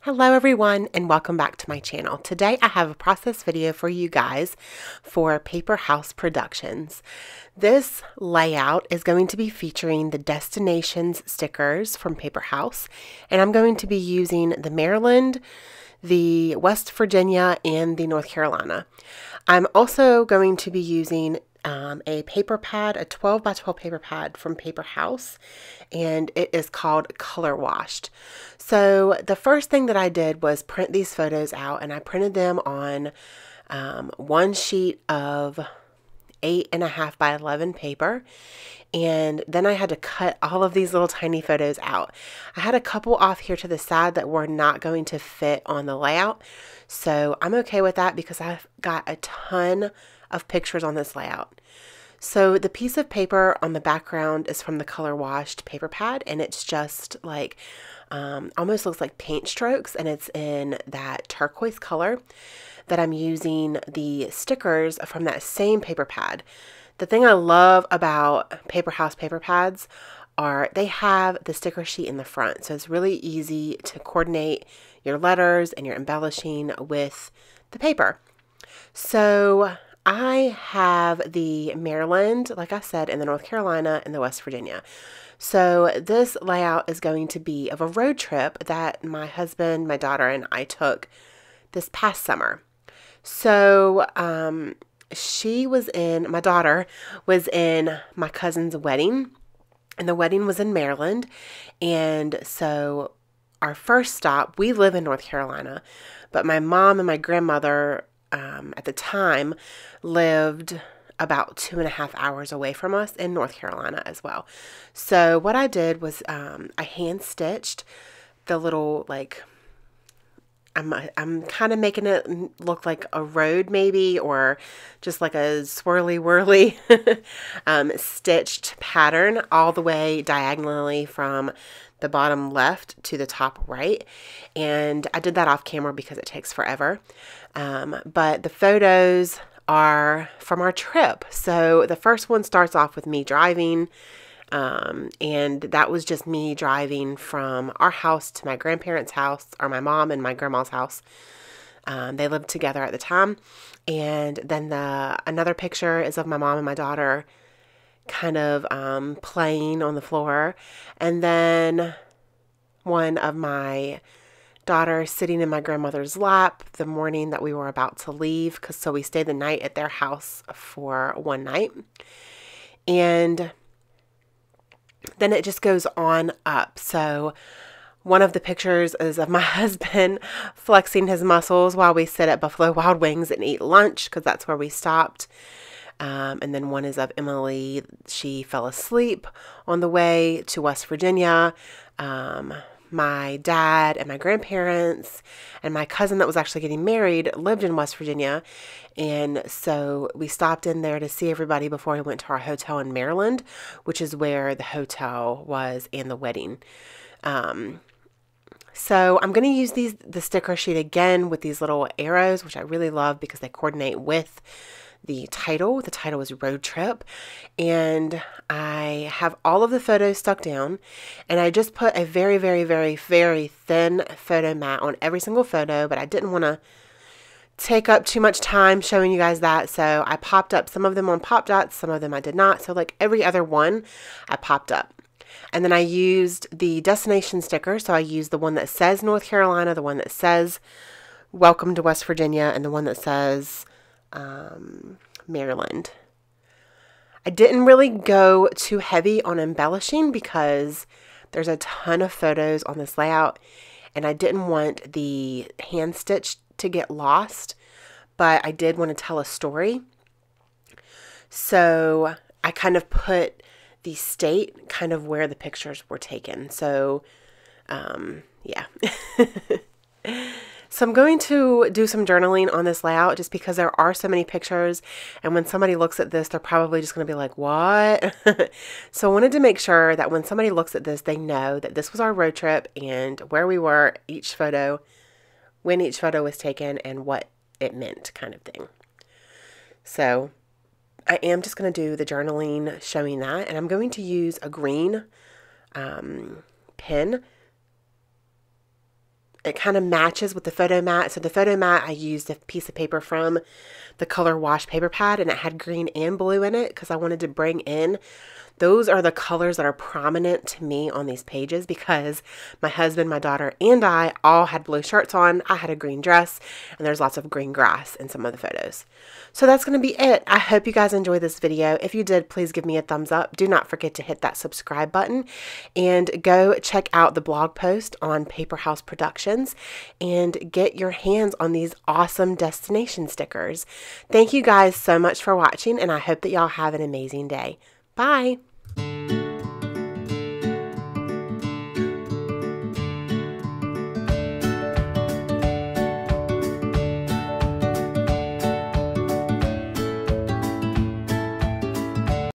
Hello everyone and welcome back to my channel. Today I have a process video for you guys for Paper House Productions. This layout is going to be featuring the destinations stickers from Paper House, and I'm going to be using the Maryland, the West Virginia, and the North Carolina. I'm also going to be using a paper pad, a 12 by 12 paper pad from Paper House, and it is called Color Washed. So the first thing that I did was print these photos out, and I printed them on one sheet of 8.5 by 11 paper, and then I had to cut all of these little tiny photos out. I had a couple off here to the side that were not going to fit on the layout, so I'm okay with that because I've got a ton of pictures on this layout. So the piece of paper on the background is from the Color Washed paper pad, and it's just like almost looks like paint strokes, and it's in that turquoise color that I'm using the stickers from that same paper pad. The thing I love about Paper House paper pads are they have the sticker sheet in the front, so it's really easy to coordinate your letters and your embellishing with the paper. So I have the Maryland, like I said, and the North Carolina and the West Virginia. So this layout is going to be of a road trip that my husband, my daughter, and I took this past summer. So my daughter was in my cousin's wedding, and the wedding was in Maryland. And so our first stop, we live in North Carolina, but my mom and my grandmother at the time lived about 2.5 hours away from us in North Carolina as well. So what I did was I hand stitched the little, like, I'm kind of making it look like a road maybe, or just like a swirly whirly stitched pattern all the way diagonally from the bottom left to the top right. And I did that off camera because it takes forever. But the photos are from our trip. So the first one starts off with me driving, and that was just me driving from our house to my grandparents' house, or my mom and my grandma's house. They lived together at the time. And then another picture is of my mom and my daughter kind of playing on the floor. And then one of my daughter sitting in my grandmother's lap the morning that we were about to leave, so we stayed the night at their house for one night. And then it just goes on up. So one of the pictures is of my husband flexing his muscles while we sit at Buffalo Wild Wings and eat lunch, because that's where we stopped. And then one is of Emily. She fell asleep on the way to West Virginia. My dad and my grandparents and my cousin that was actually getting married lived in West Virginia. And so we stopped in there to see everybody before we went to our hotel in Maryland, which is where the hotel was and the wedding. So I'm going to use the sticker sheet again with these little arrows, which I really love because they coordinate with the title. The title is Road Trip, and I have all of the photos stuck down, and I just put a very, very, very, very thin photo mat on every single photo, but I didn't want to take up too much time showing you guys that, so I popped up some of them on Pop Dots, some of them I did not, so like every other one I popped up. And then I used the destination sticker, so I used the one that says North Carolina, the one that says Welcome to West Virginia, and the one that says Maryland. I didn't really go too heavy on embellishing because there's a ton of photos on this layout, and I didn't want the hand stitch to get lost, but I did want to tell a story. So I kind of put the state kind of where the pictures were taken. So yeah. So I'm going to do some journaling on this layout just because there are so many pictures, and when somebody looks at this, they're probably just going to be like, what? So I wanted to make sure that when somebody looks at this, they know that this was our road trip and where we were, each photo, when each photo was taken, and what it meant, kind of thing. So I am just going to do the journaling showing that, and I'm going to use a green pen it kind of matches with the photo mat. So the photo mat, I used a piece of paper from the Color Wash paper pad, and it had green and blue in it because I wanted to bring in, those are the colors that are prominent to me on these pages because my husband, my daughter, and I all had blue shirts on. I had a green dress, and there's lots of green grass in some of the photos. So that's going to be it. I hope you guys enjoyed this video. If you did, please give me a thumbs up. Do not forget to hit that subscribe button and go check out the blog post on Paper House Productions and get your hands on these awesome destination stickers. Thank you guys so much for watching, and I hope that y'all have an amazing day. Bye.